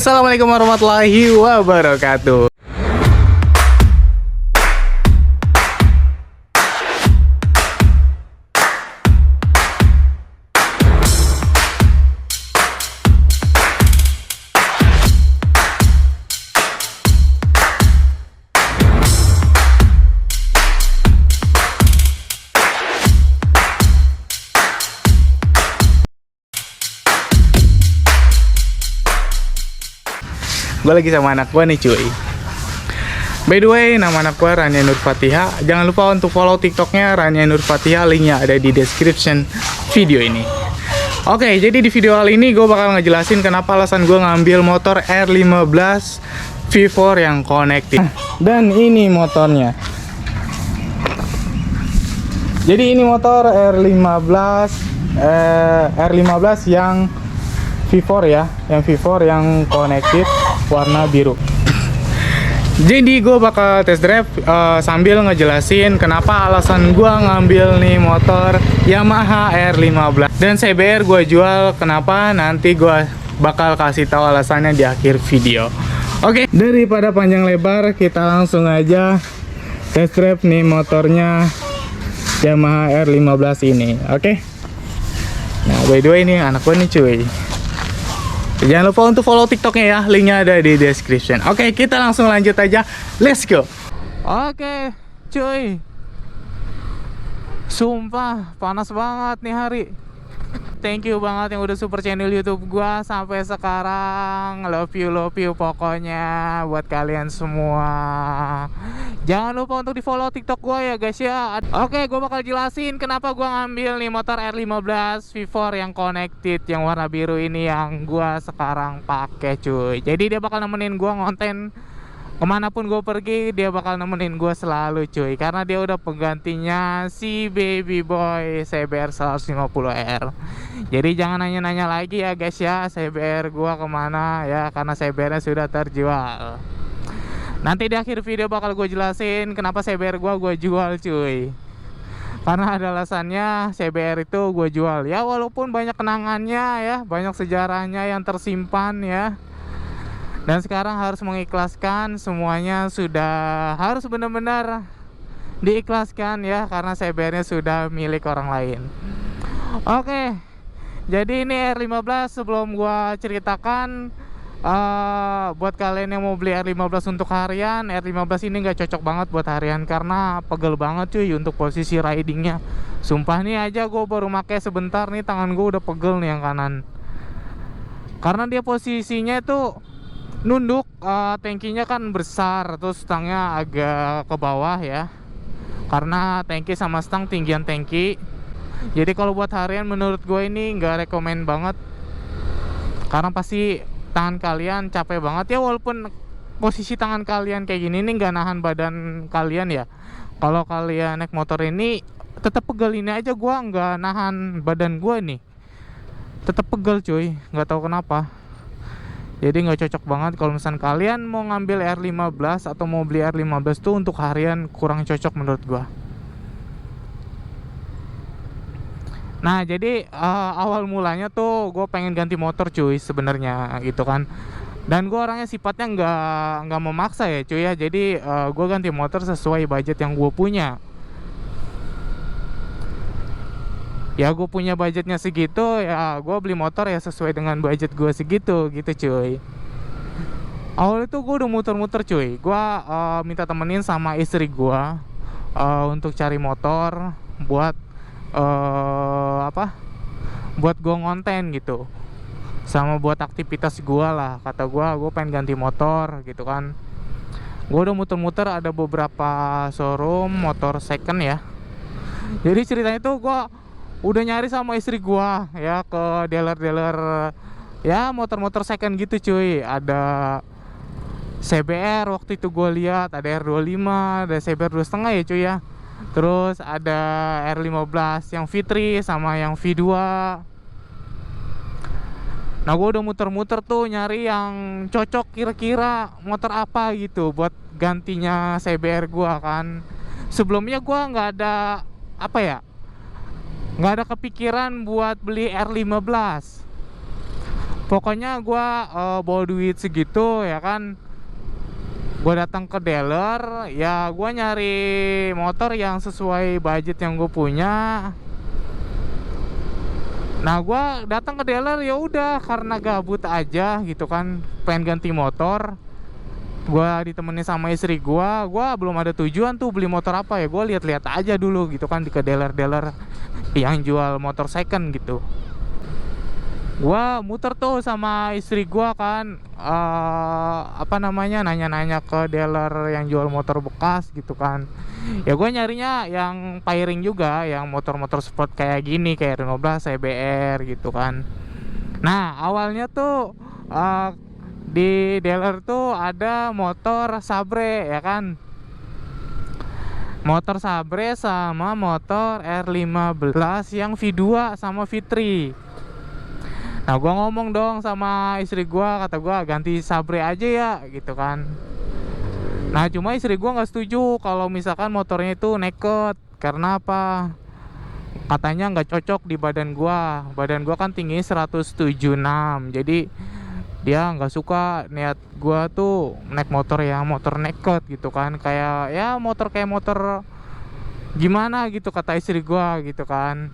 Assalamualaikum warahmatullahi wabarakatuh. Gue lagi sama anak gue nih cuy. By the way, nama anak gue Rania Nur Fatiha. Jangan lupa untuk follow TikToknya Rania Nur Fatiha. Linknya ada di description video ini. Oke, jadi di video kali ini gue bakal ngejelasin kenapa alasan gue ngambil motor R15 V4 yang connected. Dan ini motornya. Jadi ini motor R15 yang V4 ya, yang V4 yang connected warna biru. Jadi gue bakal test drive sambil ngejelasin kenapa alasan gue ngambil nih motor Yamaha R15 dan CBR gue jual. Kenapa, nanti gue bakal kasih tahu alasannya di akhir video. Oke, daripada panjang lebar, kita langsung aja test drive nih motornya Yamaha R15 ini. Oke. Nah, by the way nih anak gue nih cuy. Jangan lupa untuk follow TikToknya ya, linknya ada di description. Oke, kita langsung lanjut aja, let's go. Oke cuy, sumpah panas banget nih hari. Thank you banget yang udah super channel YouTube gua sampai sekarang. Love you pokoknya buat kalian semua. Jangan lupa untuk di follow TikTok gua ya guys ya. Oke, gua bakal jelasin kenapa gua ngambil nih motor R15 V4 yang connected yang warna biru ini yang gua sekarang pakai cuy. Jadi dia bakal nemenin gua ngonten kemanapun gue pergi, dia bakal nemenin gue selalu cuy. Karena dia udah penggantinya si baby boy CBR 150R. Jadi jangan nanya-nanya lagi ya guys ya, CBR gue kemana ya, karena CBR nya sudah terjual. Nanti di akhir video bakal gue jelasin kenapa CBR gue jual cuy. Karena ada alasannya CBR itu gue jual ya, walaupun banyak kenangannya ya, banyak sejarahnya yang tersimpan ya. Dan sekarang harus mengikhlaskan, semuanya sudah harus benar-benar diikhlaskan ya, karena CBR-nya sudah milik orang lain. Oke, jadi ini R15 sebelum gua ceritakan, buat kalian yang mau beli R15 untuk harian, R15 ini nggak cocok banget buat harian karena pegel banget cuy untuk posisi ridingnya. Sumpah nih aja gue baru pakai sebentar nih, tangan gue udah pegel nih yang kanan. Karena dia posisinya itu nunduk, tangkinya kan besar, terus stangnya agak ke bawah ya, karena tangki sama stang tinggian tangki. Jadi kalau buat harian menurut gue ini nggak rekomen banget, karena pasti tangan kalian capek banget ya. Walaupun posisi tangan kalian kayak gini nih nggak nahan badan kalian ya, kalau kalian naik motor ini tetap pegel. Ini aja gue nggak nahan badan gue nih, tetap pegel cuy, nggak tahu kenapa. Jadi nggak cocok banget kalau misalnya kalian mau ngambil R15 atau mau beli R15 tuh untuk harian kurang cocok menurut gua. Nah jadi awal mulanya tuh gue pengen ganti motor cuy sebenarnya gitu kan. Dan gue orangnya sifatnya nggak memaksa ya cuy ya. Jadi gue ganti motor sesuai budget yang gue punya. Ya gue punya budgetnya segitu, ya gue beli motor ya sesuai dengan budget gue segitu gitu cuy. Awal itu gue udah muter-muter cuy. Gue minta temenin sama istri gue untuk cari motor buat buat gue ngonten gitu, sama buat aktivitas gue lah. Kata gue pengen ganti motor gitu kan. Gue udah muter-muter, ada beberapa showroom motor second ya. Jadi ceritanya tuh gue udah nyari sama istri gua ya ke dealer-dealer ya motor-motor second gitu cuy. Ada CBR waktu itu gua lihat, ada R25, ada CBR 2,5 ya cuy ya. Terus ada R15 yang V3 sama yang V2. Nah gua udah muter-muter tuh nyari yang cocok, kira-kira motor apa gitu buat gantinya CBR gua kan. Sebelumnya gua nggak ada nggak ada kepikiran buat beli R15. Pokoknya gue bawa duit segitu ya kan, gue datang ke dealer, ya gue nyari motor yang sesuai budget yang gue punya. Nah gue datang ke dealer ya udah karena gabut aja gitu kan, pengen ganti motor. Gue ditemenin sama istri gue belum ada tujuan tuh beli motor apa ya, gue lihat-lihat aja dulu gitu kan di ke dealer-dealer yang jual motor second gitu. Gua muter tuh sama istri gua kan, nanya-nanya ke dealer yang jual motor bekas gitu kan. Ya gua nyarinya yang pairing juga, yang motor-motor sport kayak gini, kayak Renault Blast, CBR gitu kan. Nah awalnya tuh di dealer tuh ada motor Sabre ya kan, motor Sabre sama motor R15 yang V2 sama V3. Nah gue ngomong dong sama istri gue, kata gue ganti Sabre aja ya gitu kan. Nah cuma istri gue gak setuju kalau misalkan motornya itu naked. Karena apa? Katanya gak cocok di badan gue. Badan gue kan tinggi 176. Jadi dia gak suka niat gue tuh naik motor yang motor naked gitu kan. Kayak ya motor kayak motor gimana gitu kata istri gue gitu kan.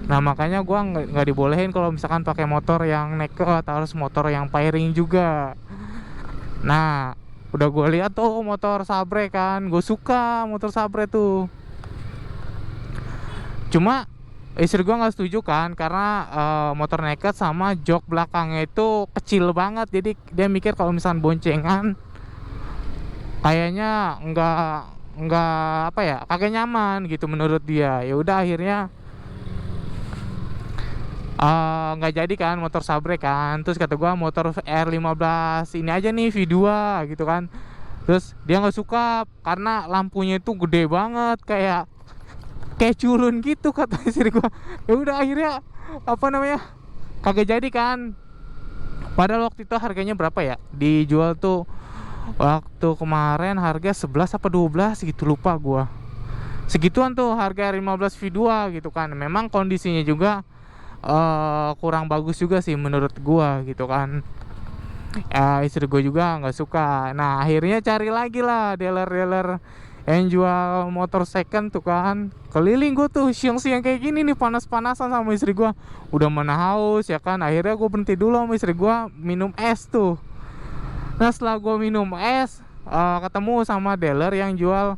Nah makanya gue nggak dibolehin kalau misalkan pakai motor yang naked, harus motor yang pairing juga. Nah udah gue lihat tuh motor Sabre kan, gue suka motor Sabre tuh. Cuma istri gue nggak setuju kan, karena motor naked sama jok belakangnya itu kecil banget. Jadi dia mikir kalau misalkan boncengan kayaknya nggak apa ya, kagak nyaman gitu menurut dia. Ya udah akhirnya nggak jadi kan motor Sabre kan. Terus kata gua motor R15 ini aja nih V2 gitu kan. Terus dia nggak suka karena lampunya itu gede banget, kayak culun gitu kata istri gua. Ya udah akhirnya kagak jadi kan. Padahal waktu itu harganya berapa ya, dijual tuh waktu kemarin harga 11 apa 12 gitu, lupa gua. Segituan tuh harga R15 V2 gitu kan. Memang kondisinya juga kurang bagus juga sih menurut gua gitu kan. Istri gue juga nggak suka. Nah akhirnya cari lagi lah dealer-dealer yang jual motor second tuh kan. Keliling gue tuh siang-siang kayak gini nih, panas-panasan sama istri gue, udah mana haus ya kan. Akhirnya gue berhenti dulu sama istri gue minum es tuh. Nah setelah gue minum es, ketemu sama dealer yang jual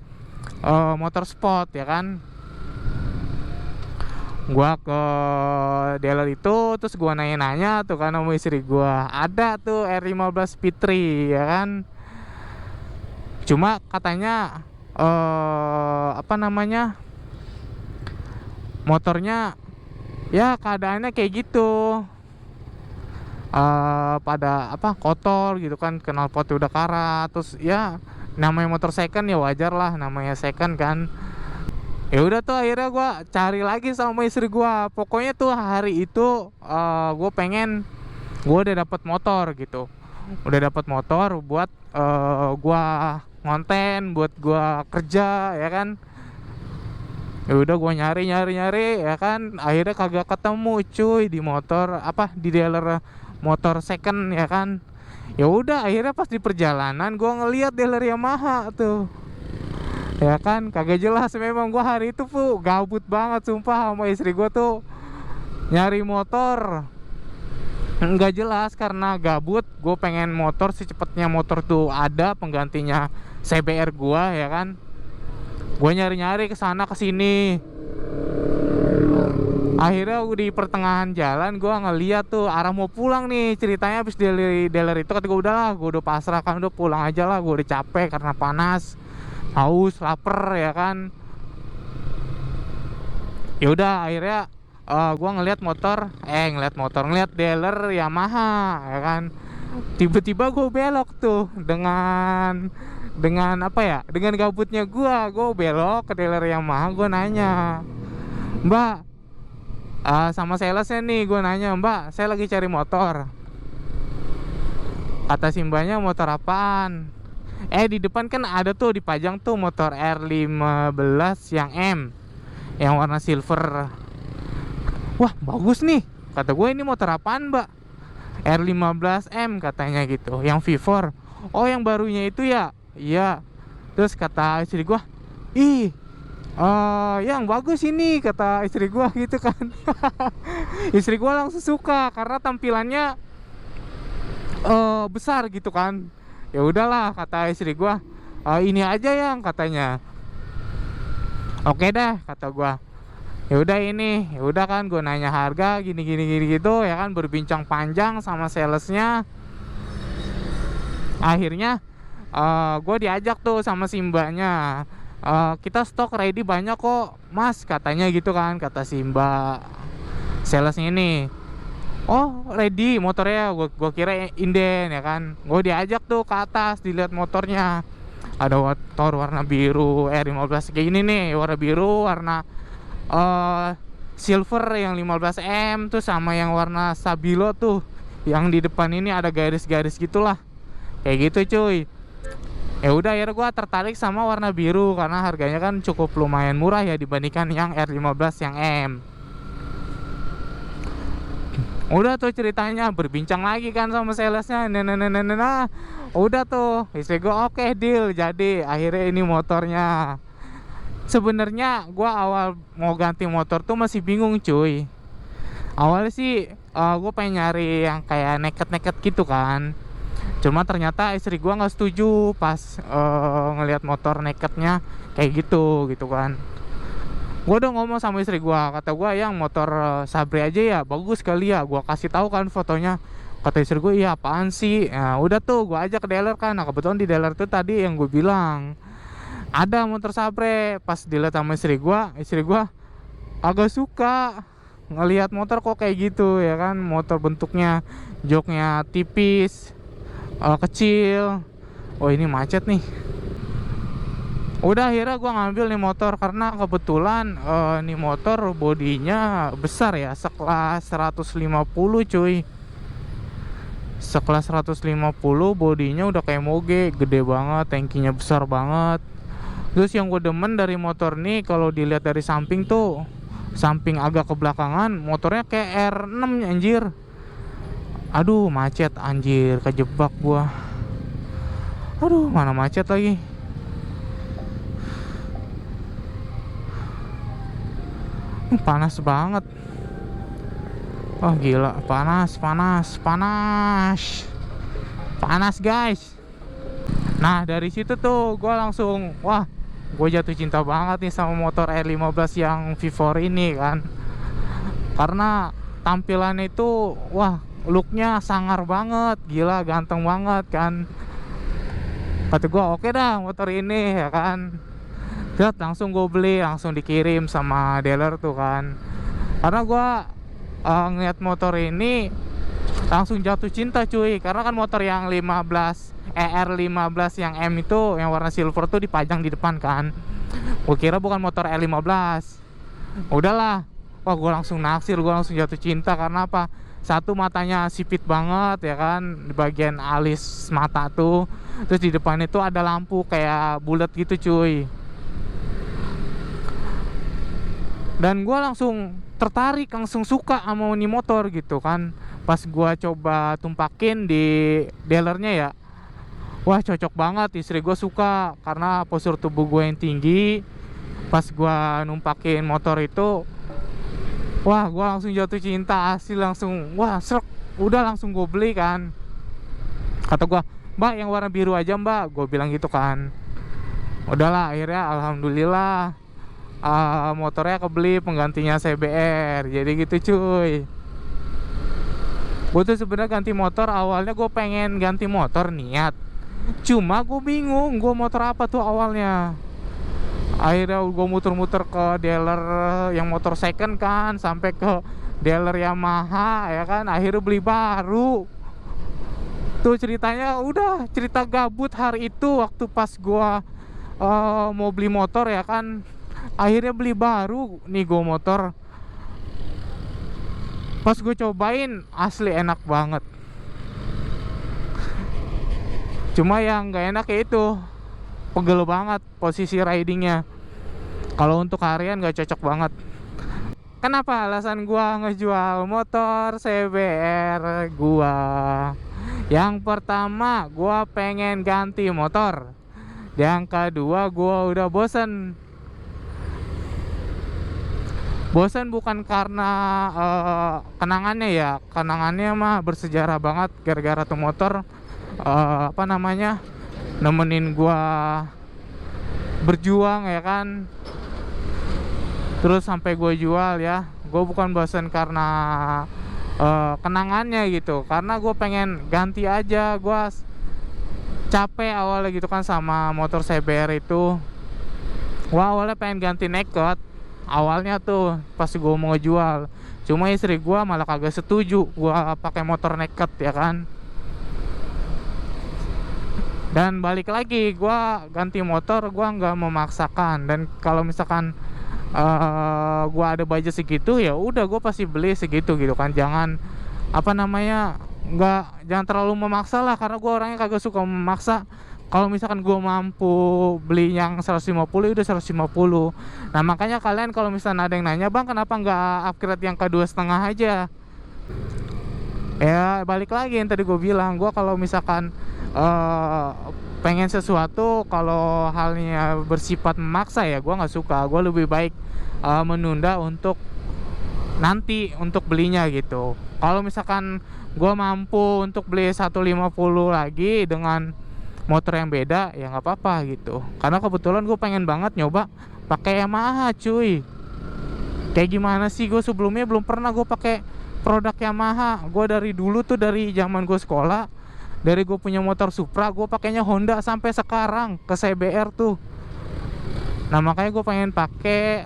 motor sport ya kan. Gua ke dealer itu, terus gua nanya-nanya tuh kan sama istri gua, ada tuh R15 V3 ya kan. Cuma katanya motornya ya keadaannya kayak gitu, pada kotor gitu kan, knalpotnya udah karat. Terus ya namanya motor second ya wajar lah, namanya second kan. Ya udah tuh akhirnya gue cari lagi sama istri gue. Pokoknya tuh hari itu gue udah dapat motor gitu, udah dapat motor buat gue ngonten, buat gue kerja ya kan. Ya udah gue nyari ya kan. Akhirnya kagak ketemu cuy di di dealer motor second ya kan. Ya udah akhirnya pas di perjalanan gue ngeliat dealer Yamaha tuh ya kan. Kagak jelas memang gua hari itu gabut banget sumpah sama istri gua tuh nyari motor nggak jelas karena gabut. Gue pengen motor secepatnya, motor tuh ada penggantinya CBR gua ya kan. Gue nyari-nyari kesana kesini. Akhirnya di pertengahan jalan gue ngeliat tuh arah mau pulang nih. Ceritanya habis dealer itu kata gue udahlah, gue udah pasrah kan, udah pulang aja lah, gue udah capek karena panas, haus, lapar ya kan. Ya udah akhirnya gue ngeliat dealer Yamaha ya kan. Tiba-tiba gue belok tuh dengan dengan gabutnya gue belok ke dealer Yamaha. Gue nanya, Mbak, sama salesnya nih, gue nanya, Mbak, saya lagi cari motor. Kata si mbaknya, motor apaan? Di depan kan ada tuh dipajang tuh motor R15 yang M, yang warna silver. Wah bagus nih, kata gue, ini motor apaan Mbak? R15M katanya gitu, yang V4. Oh yang barunya itu ya? Iya. Terus kata istri gua, ih yang bagus ini, kata istri gua gitu kan. Istri gua langsung suka karena tampilannya besar gitu kan. Ya udahlah kata istri gua, ini aja yang katanya. Oke dah kata gua. Ya udah ini, ya udah kan gua nanya harga gini gini gini gitu ya kan, berbincang panjang sama salesnya. Akhirnya gue diajak tuh sama si mbaknya, kita stok ready banyak kok mas katanya gitu kan, kata si mbak salesnya ini. Oh ready motornya, gue kira inden ya kan. Gue diajak tuh ke atas, dilihat motornya. Ada motor warna biru R15 kayak gini nih, warna biru, warna silver yang 15M tuh, sama yang warna stabilo tuh, yang di depan ini ada garis-garis gitulah, kayak gitu cuy. Ya udah akhirnya gue tertarik sama warna biru karena harganya kan cukup lumayan murah ya dibandingkan yang R15 yang M. Udah tuh ceritanya, berbincang lagi kan sama salesnya. Nah, udah tuh istri gue oke, deal jadi. Akhirnya ini motornya. Sebenarnya gue awal mau ganti motor tuh masih bingung cuy. Awalnya sih gue pengen nyari yang kayak naked gitu kan. Cuma ternyata istri gua nggak setuju pas ngelihat motor nakednya kayak gitu kan. Gua udah ngomong sama istri gua, kata gua yang motor Sabri aja ya, bagus kali ya. Gua kasih tahu kan fotonya. Kata istri gua, iya apaan sih? Nah, udah tuh gua ajak ke dealer kan. Nah kebetulan di dealer tuh tadi yang gue bilang ada motor Sabre. Pas dilihat sama istri gua agak suka ngelihat motor kok kayak gitu ya kan. Motor bentuknya, joknya tipis, kecil. Oh ini macet nih. Udah akhirnya gue ngambil nih motor karena kebetulan nih motor bodinya besar ya, sekelas 150 cuy. Sekelas 150, bodinya udah kayak moge, gede banget, tangkinya besar banget. Terus yang gue demen dari motor nih, kalau dilihat dari samping tuh, samping agak ke belakangan, motornya kayak R6 anjir. Aduh macet anjir, kejebak gua. Aduh mana macet lagi. Panas banget. Oh gila, panas guys. Nah dari situ tuh gua langsung, wah gue jatuh cinta banget nih sama motor R15 yang V4 ini kan. Karena tampilannya itu, wah looknya sangar banget, gila ganteng banget kan. Kata gue oke dah motor ini ya kan. Terus langsung gue beli, langsung dikirim sama dealer tuh kan. Karena gue ngeliat motor ini langsung jatuh cinta cuy. Karena kan motor yang R15 yang M itu, yang warna silver tuh dipajang di depan kan. Gue kira bukan motor R15. Udahlah, wah gue langsung naksir, gue langsung jatuh cinta. Karena apa? Satu, matanya sipit banget ya kan, di bagian alis mata tuh. Terus di depan itu ada lampu kayak bulat gitu cuy. Dan gue langsung tertarik, langsung suka sama ini motor gitu kan. Pas gue coba tumpakin di dealernya ya, wah cocok banget, istri gue suka. Karena postur tubuh gue yang tinggi, pas gue numpakin motor itu, wah gue langsung jatuh cinta asli, langsung wah srek, udah langsung gue beli kan. Kata gue, mbak yang warna biru aja mbak, gue bilang gitu kan. Udahlah akhirnya alhamdulillah motornya kebeli, penggantinya CBR. Jadi gitu cuy. Gue tuh sebenarnya ganti motor, awalnya gue pengen ganti motor niat, cuma gue bingung gue motor apa tuh awalnya. Akhirnya gue muter-muter ke dealer yang motor second kan, sampai ke dealer Yamaha ya kan. Akhirnya beli baru. Tuh ceritanya, udah cerita gabut hari itu waktu pas gue mau beli motor ya kan. Akhirnya beli baru nih gue motor. Pas gue cobain asli enak banget. Cuma yang gak enak ya itu, pegel banget posisi ridingnya. Kalau untuk harian gak cocok banget. Kenapa alasan gua ngejual motor CBR gua? Yang pertama, gua pengen ganti motor. Yang kedua, gua udah bosen. Bosen bukan karena kenangannya ya. Kenangannya mah bersejarah banget gara-gara tuh motor nemenin gua berjuang ya kan. Terus sampai gue jual ya. Gue bukan bosan karena kenangannya gitu, karena gue pengen ganti aja. Gue capek awalnya gitu kan sama motor CBR itu. Gue awalnya pengen ganti naked awalnya tuh pas gue mau jual. Cuma istri gue malah kagak setuju gue pakai motor naked ya kan. Dan balik lagi, gue ganti motor gue nggak memaksakan. Dan kalau misalkan gua ada budget segitu, ya udah gua pasti beli segitu gitu kan. Jangan jangan terlalu memaksa lah, karena gua orangnya kagak suka memaksa. Kalau misalkan gua mampu beli yang 150, udah 150. Nah makanya kalian kalau misalnya ada yang nanya, bang kenapa nggak upgrade yang ke 2,5 aja, ya balik lagi yang tadi gue bilang. Gue kalau misalkan pengen sesuatu, kalau halnya bersifat memaksa, ya gue nggak suka. Gue lebih baik menunda untuk nanti untuk belinya gitu. Kalau misalkan gue mampu untuk beli 150 lagi dengan motor yang beda, ya nggak apa-apa gitu. Karena kebetulan gue pengen banget nyoba pakai Yamaha cuy. Kayak gimana sih, gue sebelumnya belum pernah gue pakai produk Yamaha. Gue dari dulu tuh, dari zaman gue sekolah, dari gue punya motor Supra, gue pakainya Honda sampai sekarang ke CBR tuh. Nah makanya gue pengen pakai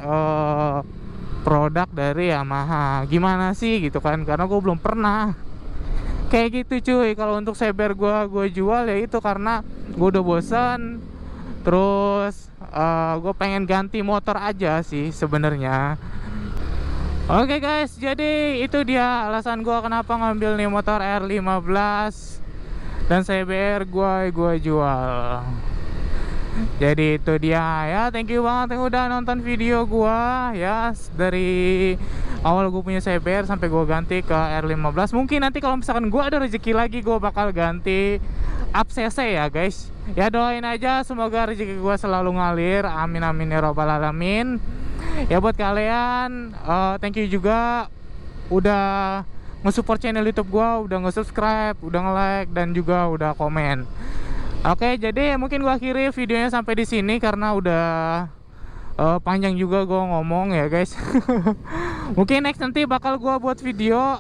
produk dari Yamaha. Gimana sih gitu kan, karena gue belum pernah kayak gitu cuy. Kalau untuk CBR gue jual ya itu karena gue udah bosan. Terus gue pengen ganti motor aja sih sebenarnya. Oke guys, jadi itu dia alasan gue kenapa ngambil nih motor R15 dan CBR gue jual. Jadi itu dia ya. Thank you banget yang udah nonton video gue ya, dari awal gue punya CBR sampai gue ganti ke R15. Mungkin nanti kalau misalkan gue ada rezeki lagi, gue bakal ganti up CC ya guys. Ya doain aja semoga rezeki gue selalu ngalir, amin amin ya robbal alamin. Ya buat kalian, thank you juga udah nge-support channel YouTube gua, udah nge-subscribe, udah nge-like, dan juga udah komen. Oke, jadi mungkin gua akhiri videonya sampai di sini karena udah panjang juga gua ngomong ya guys. Mungkin next nanti bakal gua buat video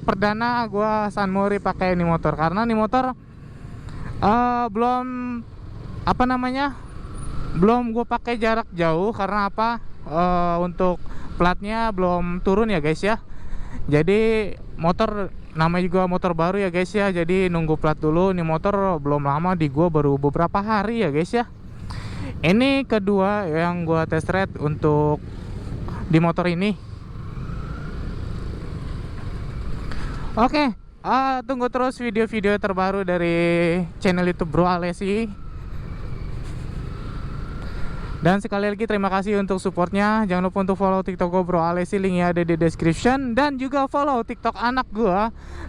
perdana gua San Mori pakai ini motor, karena ini motor belum belum gue pakai jarak jauh. Karena apa? Untuk platnya belum turun ya guys ya. Jadi motor namanya juga motor baru ya guys ya. Jadi nunggu plat dulu. Ini motor belum lama di gue, baru beberapa hari ya guys ya. Ini kedua yang gue test ride untuk di motor ini. Oke, tunggu terus video-video terbaru dari channel YouTube Bro Alesi. Dan sekali lagi terima kasih untuk supportnya. Jangan lupa untuk follow TikTok gue Bro Alesi, linknya ada di description. Dan juga follow TikTok anak gue,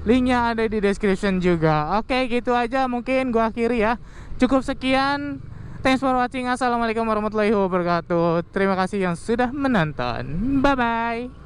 linknya ada di description juga. Oke, gitu aja mungkin gue akhiri ya. Cukup sekian. Thanks for watching. Assalamualaikum warahmatullahi wabarakatuh. Terima kasih yang sudah menonton. Bye bye.